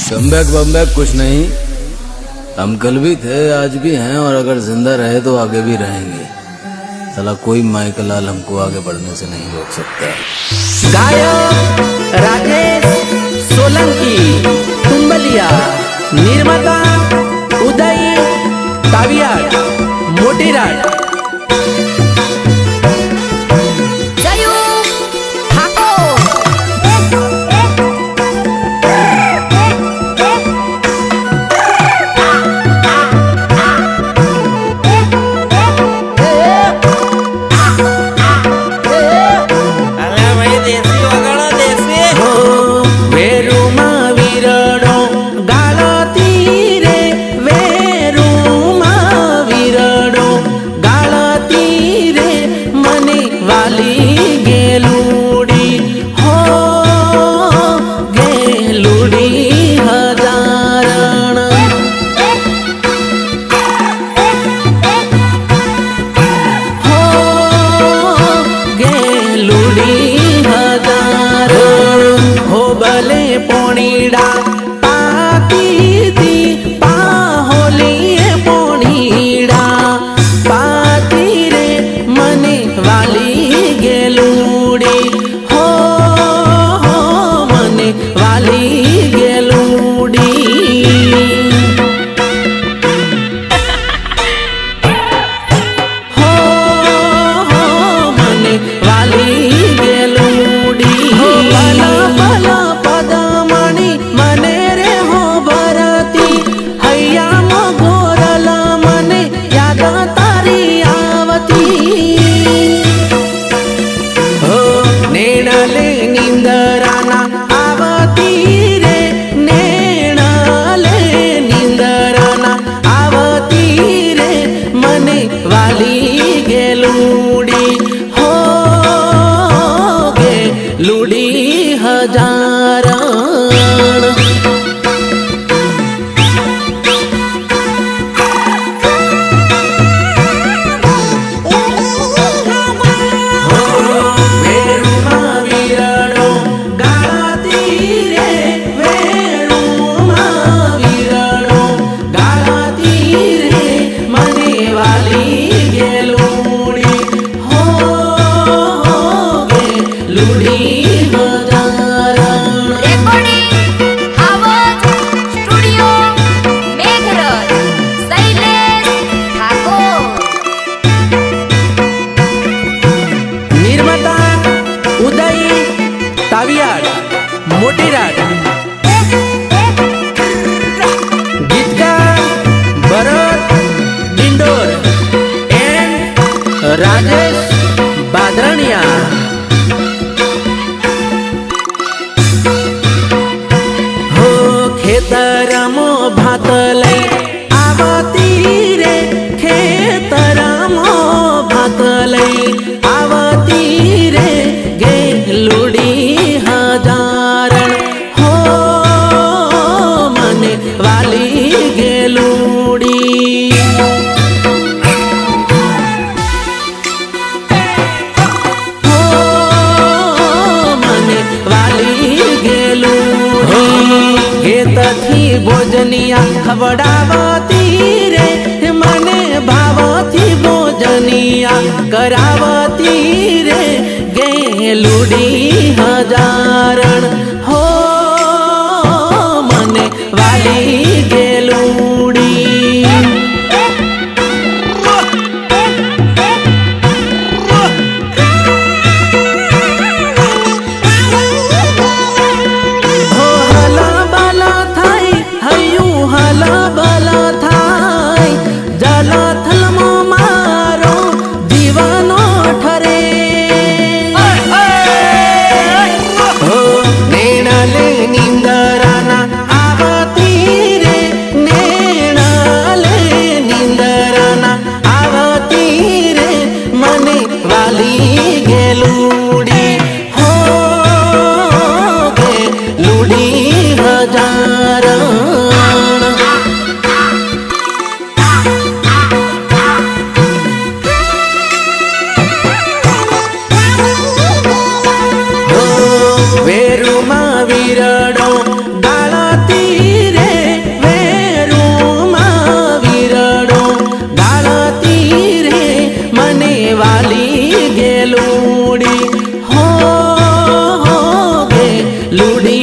Comeback बमबैक कुछ नहीं, हम कल भी थे आज भी हैं और अगर जिंदा रहे तो आगे भी रहेंगे। साला कोई माइकल लाल हमको आगे बढ़ने से नहीं रोक सकता। गायक राजेश सोलंकी तुंबलिया, निर्माता उदय तावियाड मोटीराड। मोटीराड, गीतकार भरत डिंडोर एंड राजेश बादरानिया। हो खेतरमो भात लई आवती रे, खेतरमो भात लई आवती रे, गेलुडी हजारण हो मने वाली गेलुडी। हो मने वाली गेलुडी, घेतथी भोजनिया खवडावती रे, मने भावथी भोजनिया करावती रे, गेलुडी हजारण हो मने वाली गेलुडी। हो हला बाला थाई हयू हला बाला थाई, जला थलमो मारो जीवनो ठरे। हो ने વીરડો ગાળતી રે વેરુમાં વીરડો ગાળતી રે મને વાલી ગેલુડી હો ગે લુડી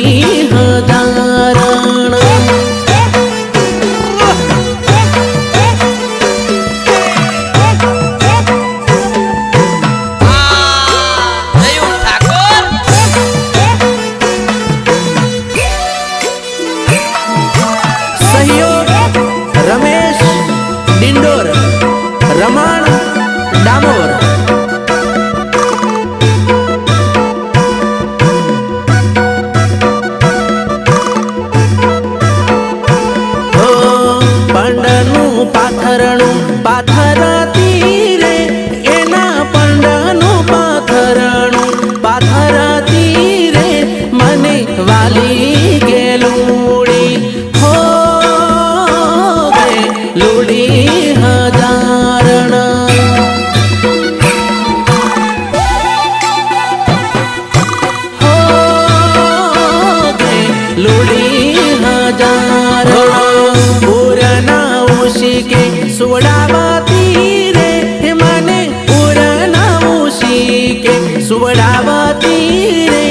હજારણ रमेश डिंडोर रमण डामोर हो पंडनु पाथरणु पाथरती रे एना पंडनु पाथरणु पाथरती रे मने वाली गेलूड़ी हो लूड़ी हजारण हो गे लूड़ी हजारण पूरना उसी के सुवड़ावती रे मने पूरना उसी के सुवड़ावती रे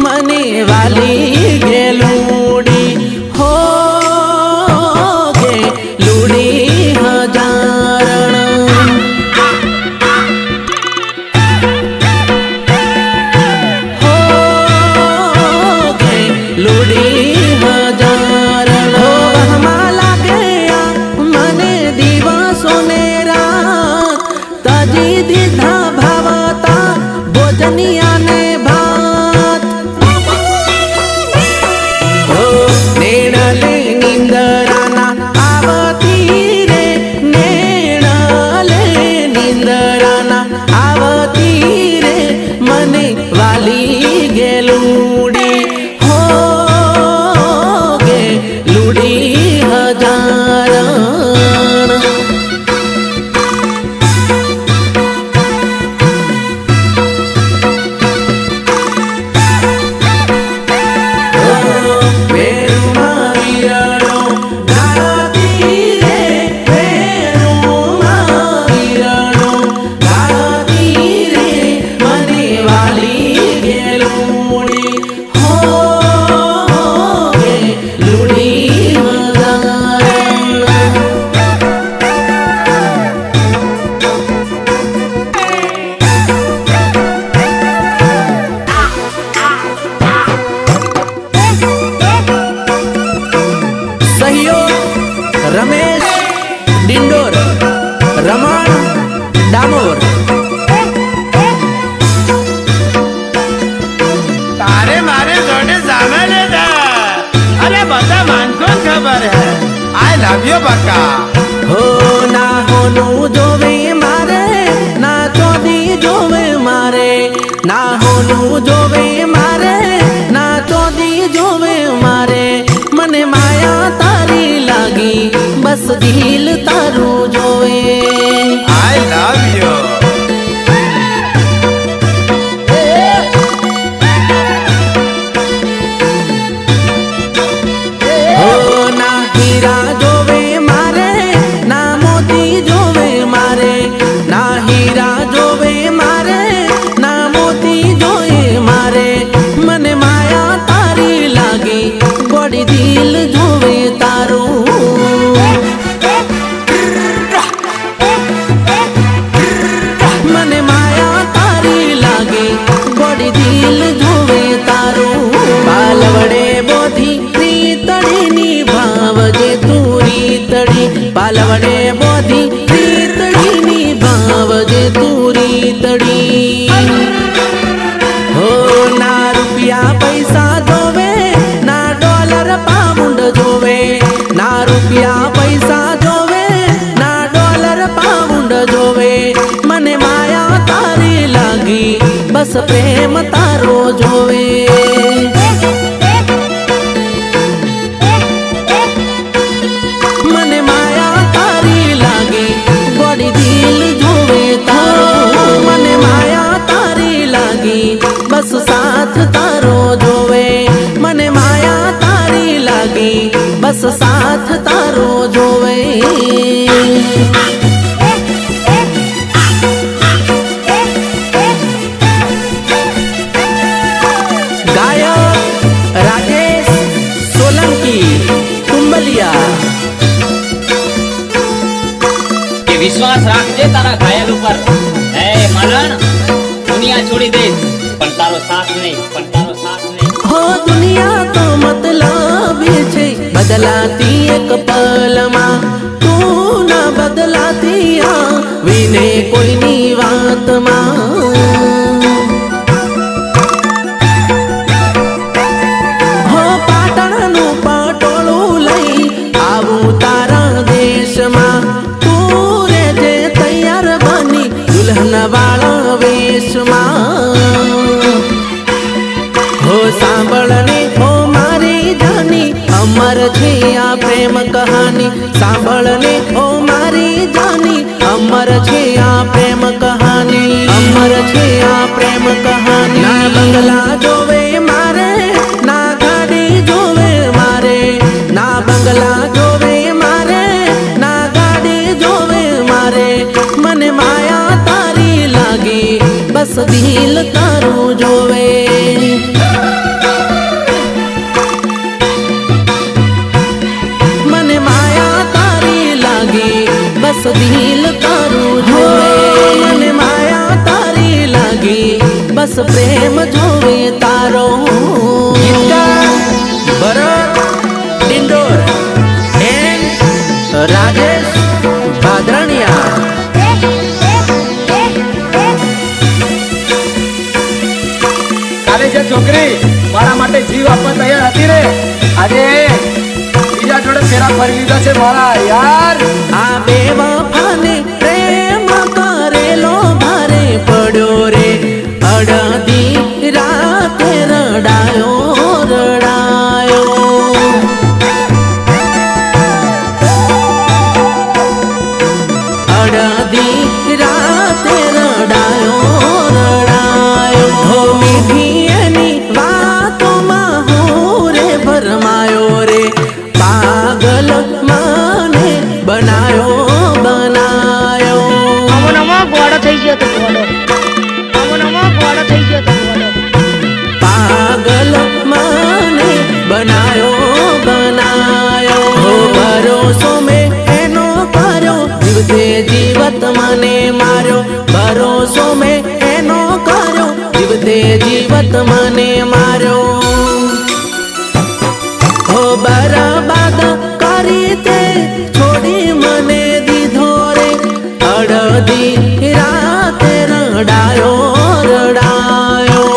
मने वाली गेलूड़ी हो गे लूड़ी हजारण हो गे लूड़ी हजारण हो हमाला गया मने दिवसों ने रात तजी दीधा भावता भोजनिया ने भात हो नेणले निंदराना आवती रे नेणले निंदराना आवती रे मने वाली गेलूड़ी हो गे लूड़ी हजारण रमेश डिंडोर रमण डामोर तारे मारे जोड़े जाना लेता अरे बता मान को खबर है आई लव यू बक्का हो ना होनु जोवे मारे ना चोदी जोवे मारे ना होनु जोवे मारे ना चोदी जोवे मारे मने माया तारी लागी बस दिल तारू जोवे आई लव यू हो ना हीरा जोवे मारे ना मोती जोवे मारे ना हीरा जोवे मारे ना मोती जोए मारे मने माया तारी लागी बड़ी दिल जोवे तारू मने माया तारी लागी बड़ी दिल जोवे तारू पालवड़े बोधी रीतड़ी निभावजे तू रीतड़ी पालवड़े बोधी रीतड़ी निभावजे तू रीतड़ी हो ना रुपया पैसा जोवे ना डॉलर पाउंड जोवे ना रुपया पैसा जोवे ना डॉलर पाउंड जोवे मने माया तारी लागी बस प्रेम तारो जोवे मने माया तारी लागी बड़ी दिल जोवे तारो मने माया तारी लागी बस साथ तारो जोवे मने બસ સાથ તારો જોવે. ગાયક રાજેશ સોલંકી તુંબલિયા. કે વિશ્વાસ રાખજે તારા ઘાયલ ઉપર. હે મરણ, દુનિયા છોડી દે પણ તારો સાથ નહીં, પણ તારો સાથ નહીં. હો દુનિયા તો મતલબી છે, બદલાતી એક પલમાં. તું ના બદલાતી આવીને કોઈની વાતમાં. હો પાટણનું પટોળું લઈ આવું તારા દેશમાં. તું રે જે તૈયાર બની દુલ્હન વાળા વેશમાં. હો સાંભળને હો મારી જાની, અમર છે આ પ્રેમ કહાની. સાંભળને હો મારી જાની, અમર છે આ પ્રેમ કહાની. અમર છે આ પ્રેમ કહાની. ના બંગલા જોવે મારે, ના ગાડી જોવે મારે. ના બંગલા જોવે મારે, ના ગાડી જોવે મારે. મને માયા તારી લાગી, બસ દિલ તારું જોવે. મને માયા તારી લાગી, બસ દિલ તારું જોવે. મને માયા તારી લાગી, બસ પ્રેમ જોવે તારો. ભરત ડિંડોર એન્ડ રાજેશ ભાદરણિયા. કાલે જે છોકરી મારા માટે જીવ આપવા તૈયાર હતી રે, આજે બીજા જોડે ફેરા ફરી લીધા છે મારા યાર. આ બેવફાને પ્રેમ કરેલો ભારે પડ્યો રે. અડધી રાતે રડાયો રડાયો. અડધી રાતે રડાયો રડાયો. હો મીઠી એની વાતોમાં હું રે ભરમાયો રે. પાગલ મને બનાયો બનાયો. નમો નમો ગોળો થઈ ગયો તો ગોળો. નમો નમો ગોળો થઈ ગયો તો ગોળો. પાગલ મને બનાયો બનાયો. હો ભરોસો મેં એનો કર્યો, જીવતે જીવત મને માર્યો. ભરોસો મેં એનો કર્યો, જીવતે જીવત મને માર્યો. હો બરબાદ કરી તે છોડી મને દીધો રે. અડધી રાતે રડાયો રડાયો.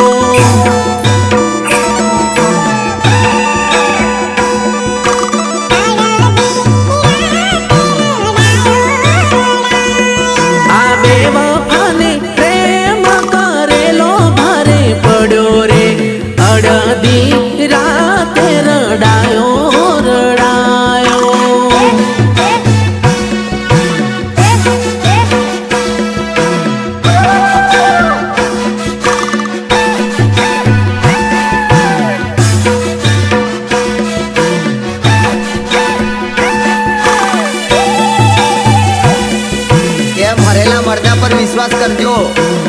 આ બેવફાને પ્રેમ કરેલો ભારે પડ્યો રે. અડધી રાતે રડાયો રડાયો. કે મરેલા મરદા પર વિશ્વાસ કરજો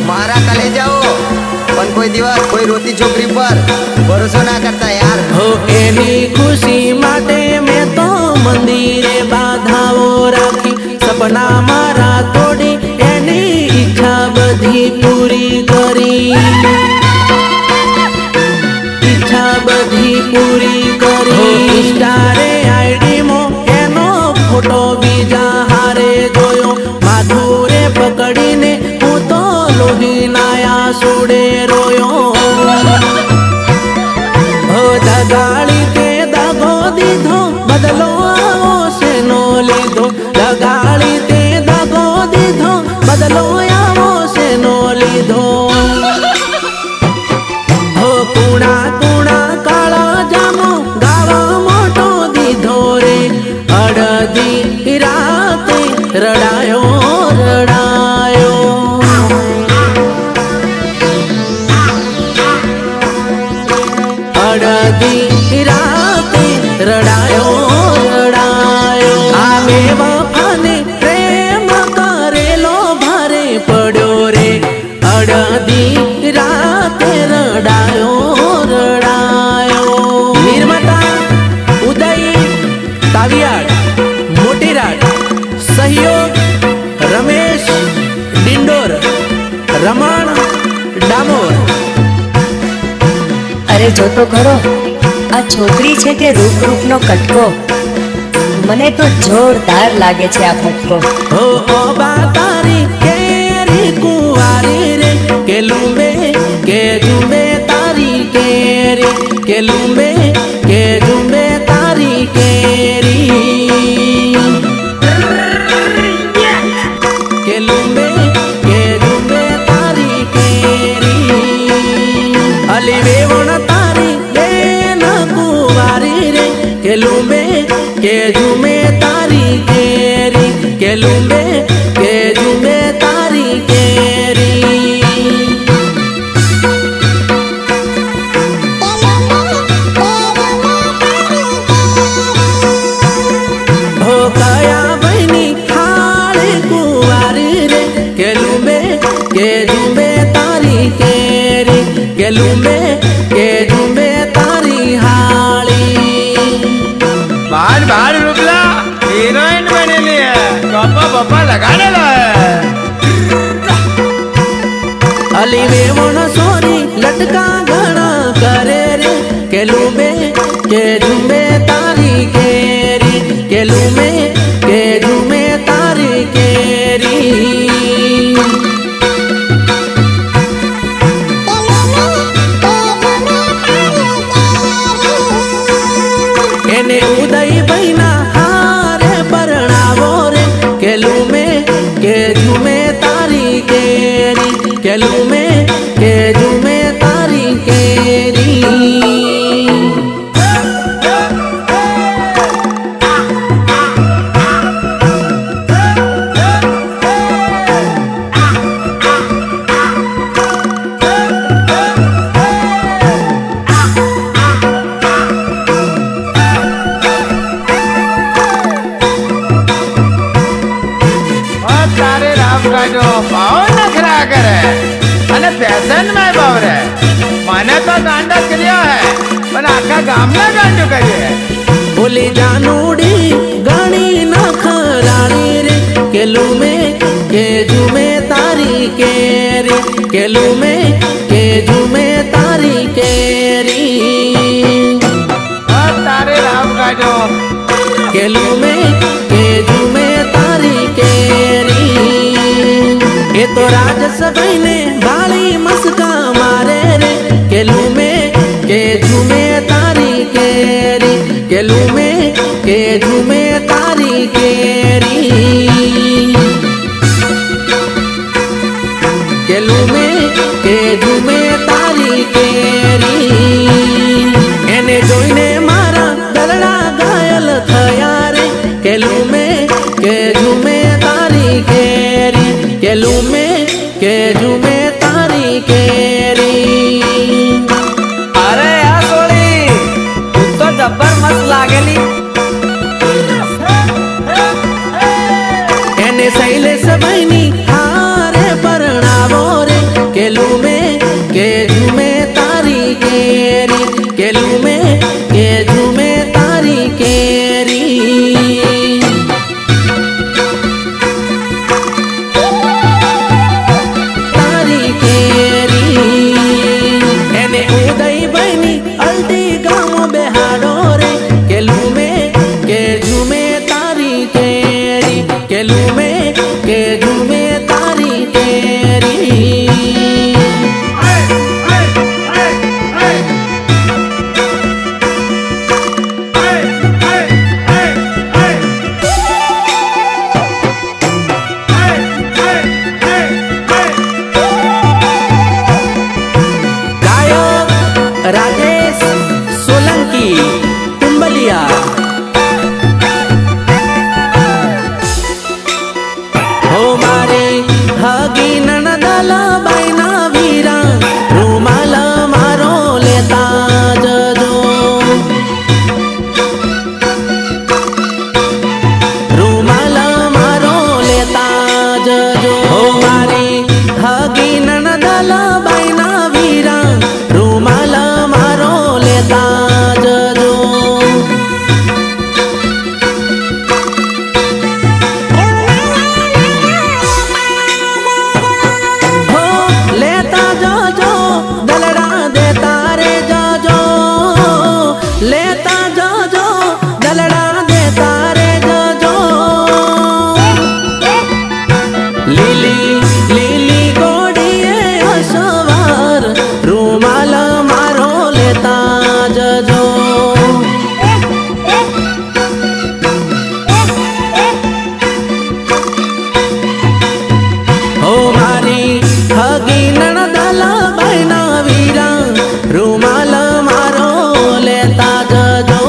મારા કલેજાઓ, પણ કોઈ દિવસ કોઈ રોતી છોકરી પર ભરોસો ના કરતા યાર. હો એની ખુશી માટે મેં તો મંદિરે બાધાઓ રાખી. સપના મારા તોડી એની ઈચ્છા બધી પૂરી કરી. ઈચ્છા બધી પૂરી કરી. સ્ટારે આઈડીમાં એનો ફોટો બીજા હારે જોયો. માધુરે પકડીને હું તો લોહીનાયા સુડે રોયો. હો દગાડી તે દગો દીધો, બદલો આવો શેનો લીધો. દગાડી તે દગો દીધો, બદલો આવો શેનો લીધો. હો કુણા કુણા કાળા જામો ગાવા મોટો દીધો રે. અડધી રાતે રડાયો રડાયો. અડધી રાતે રડાયો જો તો ખરો આ છોકરી છે કે રૂપ રૂપનો કટકો મને તો જોરદાર લાગે છે આ ફટકો હો ઓ બાતારી કેરી કુવારી રે કે લુંબે કે ઝુંબે તારી કેરી કે લુંબે કે ઝુંબે તારી કેરી કે લુંબે કે ઝુંબે તારી કેરી અલી વેવણ તારી બેન કુવારી રે કે લુંબે કે ઝુમે તારી કેરી કે લુંબે કે ઝુમે તારી કેરી હો કયા બહેની ખાળે કુવારી રે કે લુંબે કે ઝુમે તારી કેરી કે લુંબે કે ઝુમે તારી હાળી बाल रुपला हीरोइन बनेली है टॉपा बप्पा लगाडेला है अली वेवण सोरी लटका घणा करे रे के લુંબે કે ઝુંબે તારી કેરી કે લુંબે કે ઝુમે તારી કેરી એને ઉદય બહેના હારે પરણાવો રે કે લુંબે કે ઝુમે તારી કેરી કે લુંબે કે ઝુમે તારી કેરી તારે રામ કાઢો ભાવ નખરા કરે અને ફેશન માં ભાવ રે મને તો ગાંડો કર્યો હે પણ આખા ગામને ગાંડો કર્યો હે બોલી જાનુડી ગણી નખરાણી રે કે લુંબે કે ઝુમે તારી કેરી કે લુંબે કે ઝુમે તારી કેરી તારે રામ કાઢો કે લુંબે કે ઝુમે તારી કેરી એ તો રાજસભાઈ ને ભાળી મસ્કા મારે રે કે લુંબે કે ઝુમે તારી કેરી કે લુંબે કે ઝુમે તારી કેરી કે લુંબે કે ઝુમે તારી કેરી એને જોઈને મારા દલડા ઘાયલ થયા રે કે લુંબે કે ઝુમે તારી કેરી કે લુંબે કે ઝુમે તારી કેરી અરે આ સોળી તું તો જબ્બર મસ્ત લાગેલી એને શૈલેષ ભાઈની હારે પરણાવો રે કે લુંબે કે ઝુમે તારી કેરી કે લુંબે કે ઝુમે તારી કેરી તારી કેરી એને ઉદય ભાઈની અલટી ગામ બેહાડો રે કે લુંબે કે ઝુમે તારી કેરી કે લુંબે કે ઝુમે તારી કેરી गायक राजेश सोलंकी कुंबलिया हो मारे हगी ननदल बैना वीरा रुमाल मारो लेता जजो रुमाल मारो लेता जजो हो मारी हगी ननदल बैना वीरा रुमाल मारो लेता जजो लेता जजो दलड़ा देता रे जजो લીલી લીલી ગોડીએ અસવાર રૂમાલ મારો લેતા જજો ઓ મારી હગી નણદલ બહેના વીરા રૂમાલ મારો લેતા જજો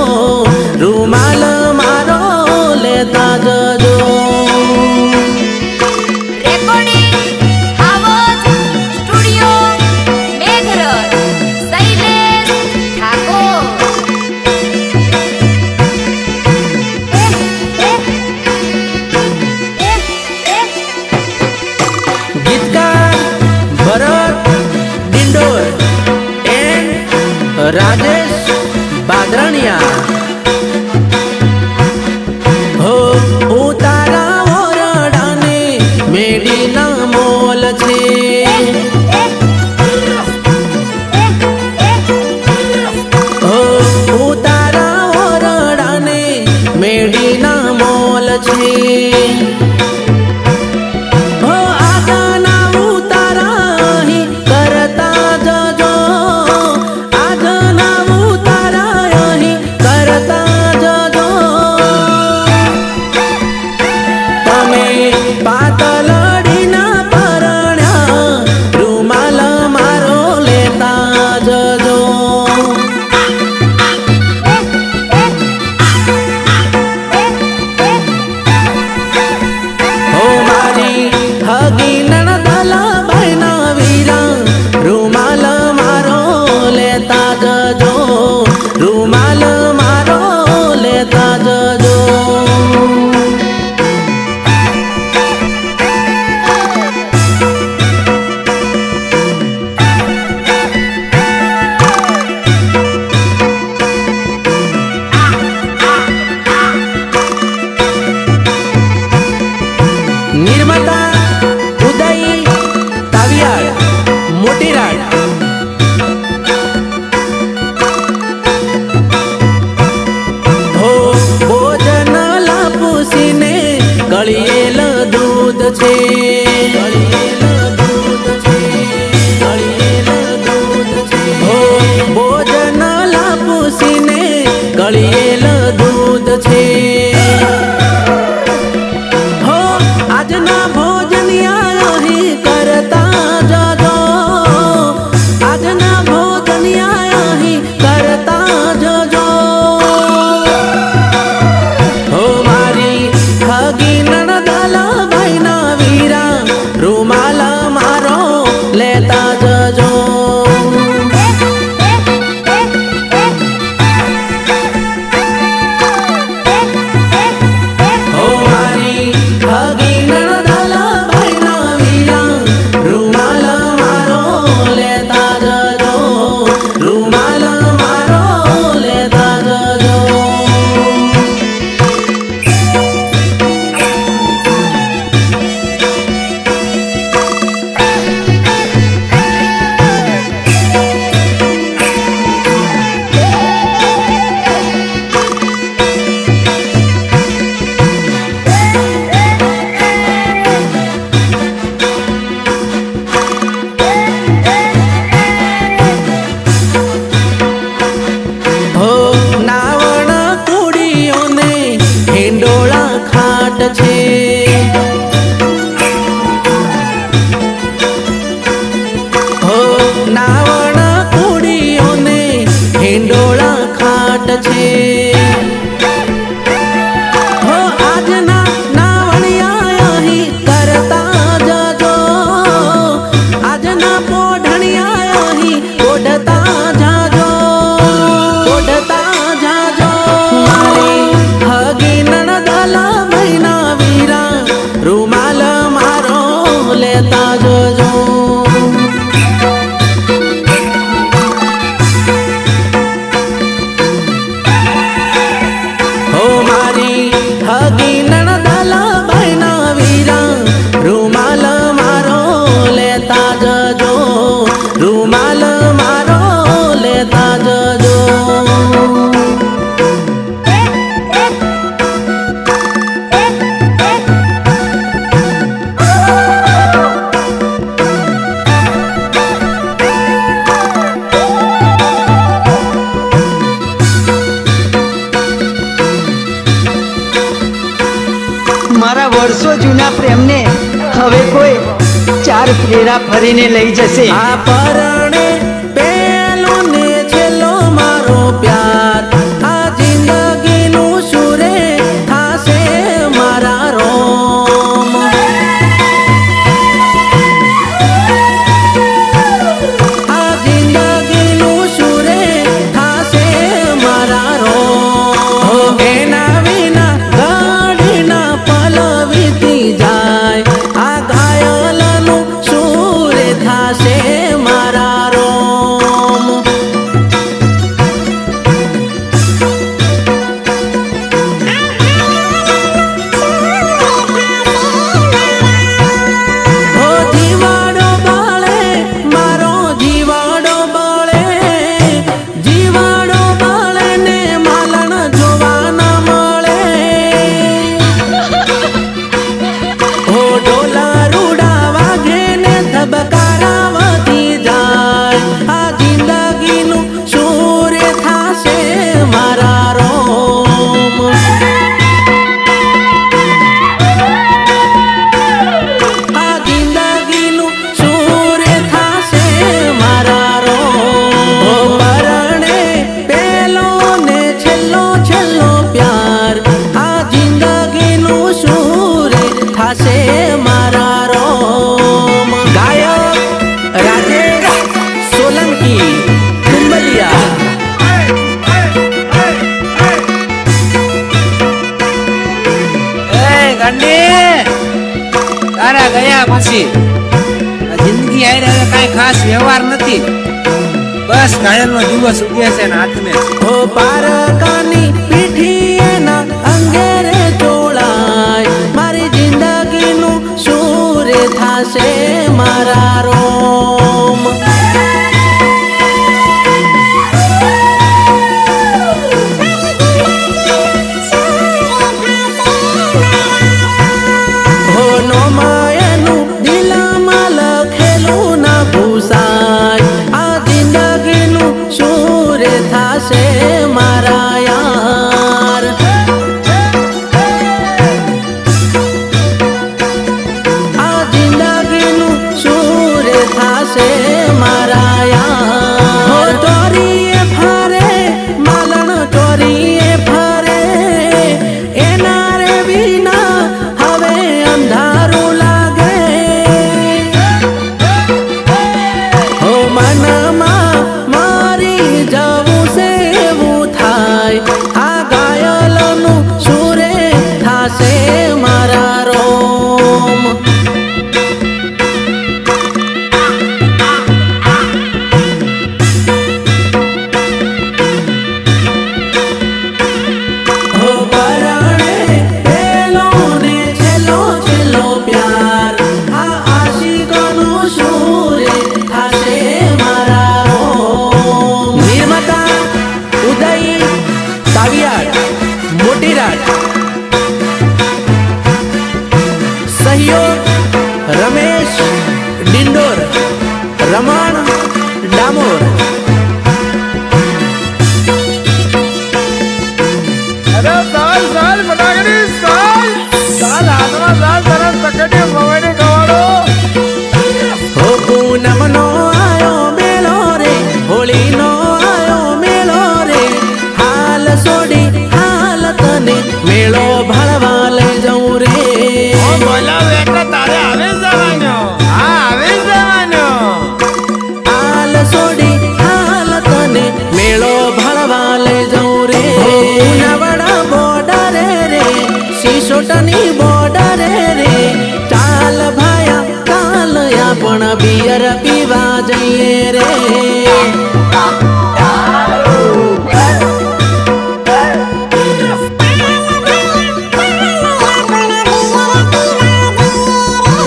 રૂમાલ મારો લેતા જજો રેકોર્ડિંગ આવાજ સ્ટુડિયો મેઘરજ શૈલેષ ઠાકોર गीतकार भरत डिंडोर एंड राजेश बादरानिया हो उतारा ओरडाने मेडीना मोल छे हो उतारा ओरडाने मेडीना मोल छे हो आजना उतारा ही करता जजो आजना उतारा ही करता जजो तमे पातलडीना परण्या रूमाल मारो लेता जजो हो मारी हगी नणदल बहना वीरा रूमाल मारो लेता जजो रूमाल मारो लेता जजो निर्माता उदय तावियाड मोटीराड हो भोजन लापूसीने गळिયેલ दूध छे हो भोजन लापूसीने गळिયેલ दूध छे हो आजना भोजनिया ही करता जजो आजना भोजनिया ही करता जजो हो मारी हगी नणदल बहना वीरा रूमाल मारो लेता जजो हो मारी हगी नणदल बहना वीरा रूमाल मारो लेता जजो रूमाल मारो लेता जजो हो नावण कुड़ियोने हिंडोळा खाट छे हो नावण कुड़ियोने हिंडोळा खाट छे हो आजना नावणिया ही करता जजो आजना पोढणिया ही ओढता जाजो ओढता जाजो मारी हगी नणदल बहना वीरा रूमाल मारो लेता जजो વર્ષો જૂના પ્રેમને હવે કોઈ ચાર ફેરા ફરીને લઈ જશે. આ પરણે પેલો ને છેલ્લો મારો પ્યાર, આ જિંદગીનું સુરે થાશે મારા રોમ. આ જિંદગીનું સુરે થાશે મારા રોમ. એના વિના ગાડીના પલ વીતી જાય, આ ઘાયલનું સુરે થાશે મારા રોમ. ઓ જીવાડો બાળે મારો જીવાડો બાળે, જીવાડો બાળે ને માલણ જોવા ન મળે. ઓ ઢોલા રૂડા વાગે ને ધબકારા વધી જાય, આ જિંદગીનું સૂર્ય થાશે મારા રોમ. આ જિંદગીનું સૂર્ય થાશે મારા રોમ. પરણે પેલો ને છેલ્લો છેલ્લો પ્યાર, આ જિંદગીનું સૂર્ય થાશે મારા રોમ. ગાયક રાજેશ સોલંકી, કુંબલિયા. તારા ગયા પછી આ જિંદગી આઈ હવે કાંઈ ખાસ વ્યવહાર નથી. બસ ઘાયલનો દિવસ ઉગે છે ને હાથમે છે. ઓ પારકાની પીઠી એના અંગેરે ચોળાય, મારી જિંદગીનું સૂર્ય થાશે મારા રોમ. હો નોમાયનું દિલમાં લખેલું ના ભૂસાય, આ જિંદગીનું સૂર્ય થાશે મારા યાર. આ જિંદગીનું સૂર્ય થાશે મારા યાર. હો ચોરીએ ફરે માલણ ચોરીએ ફરે, એના રે વિના હવે અંધારું લાગે. હો મનમાં મારી જવું છે એવું થાય, આ ઘાયલનું સૂરે થાશે મારા રોમ. હો પરણે પેલો ને છેલ્લો છેલ્લો પ્યાર, આ આશિકોનું સૂરે થાશે મારા રોમ. નિર્માતા ઉદય કાવિયાડ, મોટીરાટ. સહયોગ રમેશ ડિંડોર, રમણ ડામોર. અરે સાલ સાલ ફટાકડી સાલ સાલ હાથમાં સાલ સરસ પકડી મવાડી ખવાડો. હો પૂનમનો આયો મેળો રે, હોળીનો આયો મેળો રે, હાલ સોડી હાલ તને મેળો ભળવા લઈ જવું રે. ઓ બોલાવ એટલે તારે આવી જવાનું. હા આવી જવાનું. હાલ સોડી હાલ તને મેળો ભળવા લઈ જવું રે. નવડા બોર્ડરે રે, સિસોટની બોર્ડરે રે, ચાલ ભાયા કાલ પણ બિયર પીવા જઈએ રે.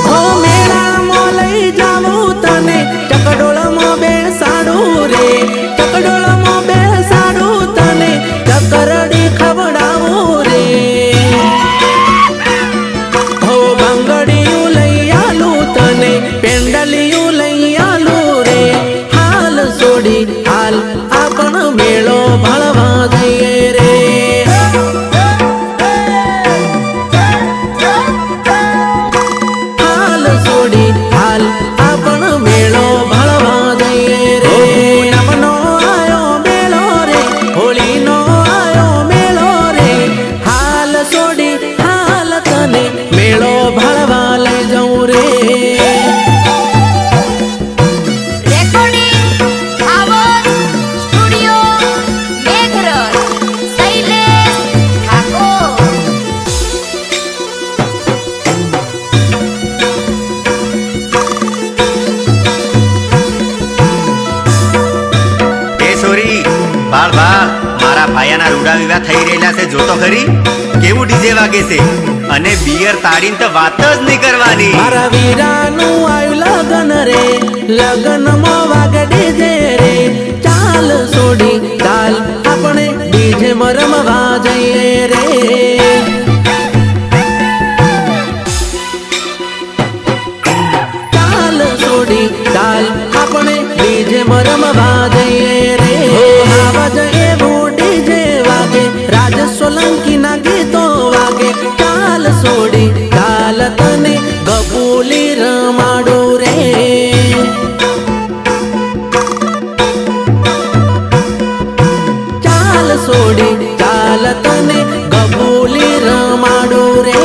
હો મેળામાં લઈ જાવું તને, ચકડોળમાં બેસાડું રે, ચકડોળમાં બેસાડું તને, ચકરડી ખવડાવું રે. હો બંગડીયું લઈ આલું તને, પેન્ડલિયું લઈ આલું રે, હાલ ભાયાના રૂડા વિવાહ થઈ રહેલા છે જોતો ખરી કેવું ડીજે વાગે છે અને બિયર તાળીને તો વાત જ નહીં કરવાની. મારા વીરાનું આયુ લગન રે લગનમાં વાગે ડીજે રે ચાલ સોડી ચાલ આપણે ડીજે રમવા જઈએ રે ચાલ સોડી ચાલ આપણે ડીજે રમવા જઈએ રે આવા જઈએ ડીજે વાગે રાજ સોલંકી ના ગીતો વાગે ચાલ સોડી ચાલ તને ગપુલી રમાડું રે ચાલ સોડી ચાલ તને ગપુલી રમાડું રે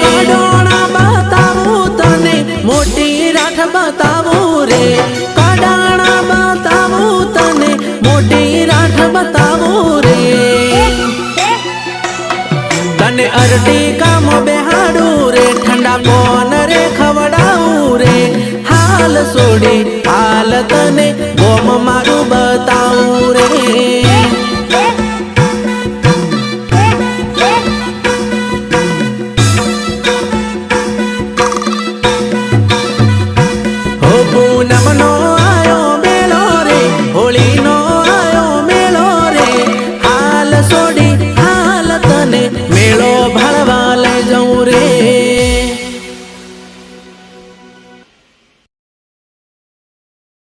કડોણા બતાવું તને મોટી રાઠ બતાવું રે કડાણા બતાવું તને મોટી રાઠ બતાવું રે તને અરટી કામ બેહાડું રે ઠંડા પોન રે ખવડાવું રે હાલ સોડી હાલ તને ગોમ મારું બતાવું રે હો પૂનમનો આયો મેળો રે હોળીનો આયો મેળો રે હાલ સોડી હાલ તને